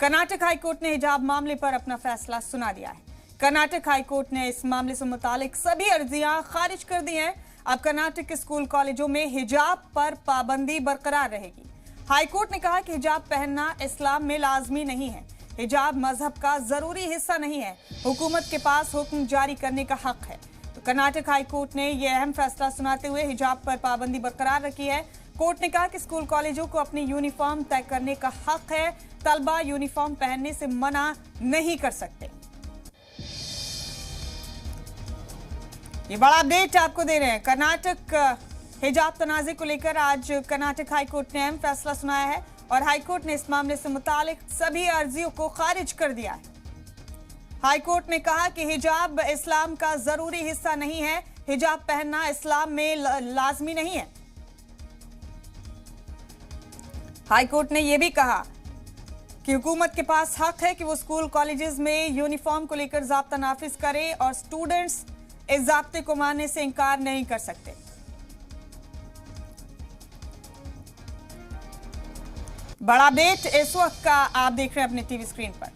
Karnataka high court ने हिजाब मामले पर अपना फैसला सुना दिया है। कर्नाटक हाईकोर्ट ने इस मामले से मुतालिक सभी अर्जियां खारिज कर दी हैं। अब कर्नाटक के स्कूल कॉलेजों में हिजाब पर पाबंदी बरकरार रहेगी। हाईकोर्ट ने कहा कि हिजाब पहनना इस्लाम में लाजमी नहीं है। हिजाब मजहब का जरूरी हिस्सा नहीं है। हुकूमत के पास हुक्म जारी करने का हक है। तो कर्नाटक हाईकोर्ट ने यह अहम फैसला सुनाते हुए हिजाब पर पाबंदी बरकरार रखी है। कोर्ट ने कहा कि स्कूल कॉलेजों को अपनी यूनिफॉर्म तय करने का हक है। तलबा यूनिफॉर्म पहनने से मना नहीं कर सकते। ये बड़ा अपडेट आपको दे रहे हैं। कर्नाटक हिजाब तनाज़े को लेकर आज कर्नाटक हाईकोर्ट ने अहम फैसला सुनाया है और हाईकोर्ट ने इस मामले से मुतालिक सभी अर्जियों को खारिज कर दिया है। हाईकोर्ट ने कहा कि हिजाब इस्लाम का जरूरी हिस्सा नहीं है। हिजाब पहनना इस्लाम में लाजमी नहीं है। हाईकोर्ट ने यह भी कहा कि हुकूमत के पास हक है कि वो स्कूल कॉलेजेस में यूनिफॉर्म को लेकर ज़ाब्ता नाफिज करे और स्टूडेंट्स इस ज़ाब्ते को मानने से इनकार नहीं कर सकते। बड़ा अपडेट इस वक्त का आप देख रहे हैं अपने टीवी स्क्रीन पर।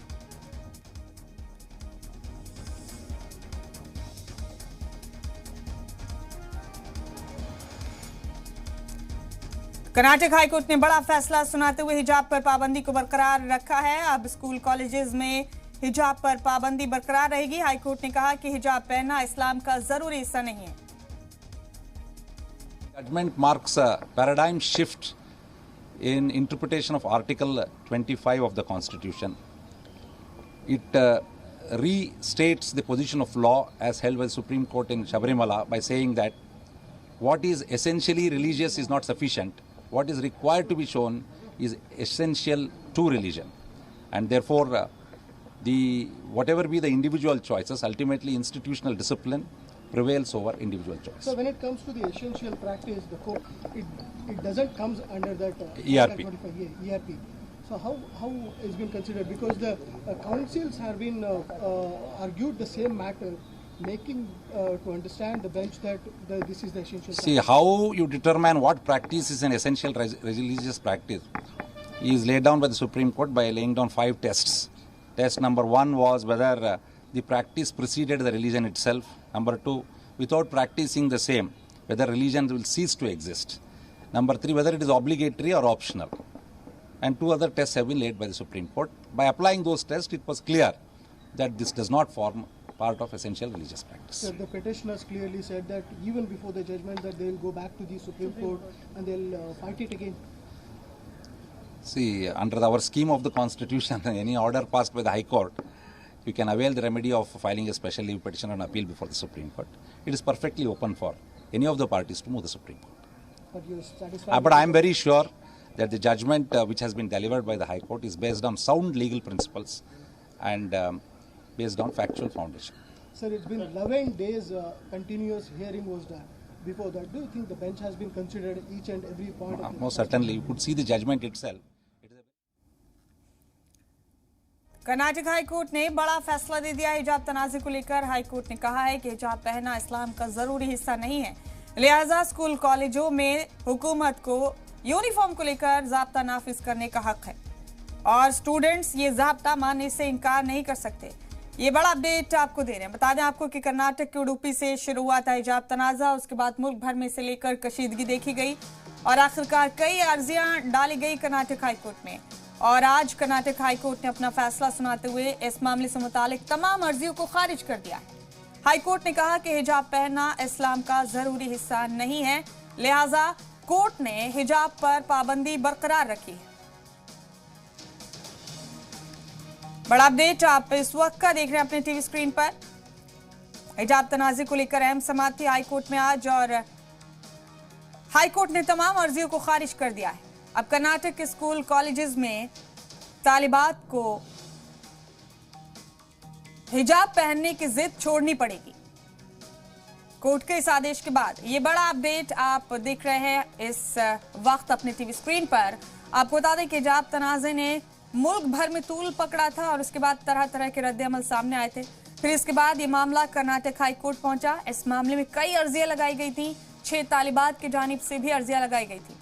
कर्नाटक हाईकोर्ट ने बड़ा फैसला सुनाते हुए हिजाब पर पाबंदी को बरकरार रखा है। अब स्कूल कॉलेजेस में हिजाब पर पाबंदी बरकरार रहेगी। हाईकोर्ट ने कहा कि हिजाब पहनना इस्लाम का जरूरी हिस्सा नहीं है। Judgment marks a paradigm shift in interpretation of Article 25 of the Constitution. It restates the position of law as held by the Supreme Court in Sabarimala by saying that what is essentially religious is not sufficient. What is required to be shown is essential to religion, and therefore whatever be the individual choices, ultimately institutional discipline prevails over individual choice. So when it comes to the essential practice, the court it doesn't comes under that ERP. ERP. So how is been considered, because the councils have been argued the same matter, making to understand the bench that this is the essential See, practice. how you determine what practice is an essential religious practice is laid down by the Supreme Court by laying down 5 tests. Test number 1 was whether the practice preceded the religion itself. Number 2, without practicing the same, whether religion will cease to exist. Number 3, whether it is obligatory or optional. And 2 other tests have been laid by the Supreme Court. By applying those tests, it was clear that this does not form part of essential religious practice. So the petitioners clearly said that even before the judgment that they will go back to the Supreme Court and they'll fight it again. See, under our scheme of the Constitution, any order passed by the High Court, you can avail the remedy of filing a special leave petition and appeal before the Supreme Court. It is perfectly open for any of the parties to move the Supreme Court. But you're satisfied? But I am very sure that the judgment which has been delivered by the High Court is based on sound legal principles and based on factual foundation. Sir, it's been 11 days continuous hearing was done. Before that, do you think the bench has been considered each and every point of Most certainly, you could see the judgment itself. Karnataka high court ने बड़ा फैसला दे दिया हिजाब तनाज़े को लेकर। High court ने कहा है कि हिजाब पहनना इस्लाम का जरूरी हिस्सा नहीं है, लिहाजा स्कूल कॉलेजों में हुकूमत को यूनिफॉर्म को लेकर ज़ाब्ता नाफिज करने का हक है और स्टूडेंट्स ये ज़ाब्ता मानने से इनकार नहीं कर सकते। ये बड़ा अपडेट आपको दे रहे हैं। बता दें आपको कि कर्नाटक के उडुपी से शुरू हुआ था हिजाब तनाज़ा, उसके बाद मुल्क भर में से लेकर कशीदगी देखी गई और आखिरकार कई अर्जियां डाली गई कर्नाटक हाईकोर्ट में। और आज कर्नाटक हाईकोर्ट ने अपना फैसला सुनाते हुए इस मामले से मुतालिक तमाम अर्जियों को खारिज कर दिया है। हाईकोर्ट ने कहा कि हिजाब पहनना इस्लाम का जरूरी हिस्सा नहीं है, लिहाजा कोर्ट ने हिजाब पर पाबंदी बरकरार रखी है। बड़ा अपडेट आप इस वक्त का देख रहे हैं अपने टीवी स्क्रीन पर। हिजाब तनाज़े को लेकर अहम समाअत थी हाईकोर्ट में आज और हाईकोर्ट ने तमाम अर्जियों को खारिज कर दिया है। अब कर्नाटक के स्कूल कॉलेजेस में तालिबात को हिजाब पहनने की जिद छोड़नी पड़ेगी। कोर्ट के इस आदेश के बाद ये बड़ा अपडेट आप देख रहे हैं इस वक्त अपने टीवी स्क्रीन पर। आपको बता दें कि हिजाब तनाज़े ने मुल्क भर में तूल पकड़ा था और उसके बाद तरह तरह के रद्द-ए-अमल सामने आए थे। फिर इसके बाद ये मामला कर्नाटक हाई कोर्ट पहुंचा। इस मामले में कई अर्जियां लगाई गई थी, 6 तालिबात की जानिब से भी अर्जियां लगाई गई थी।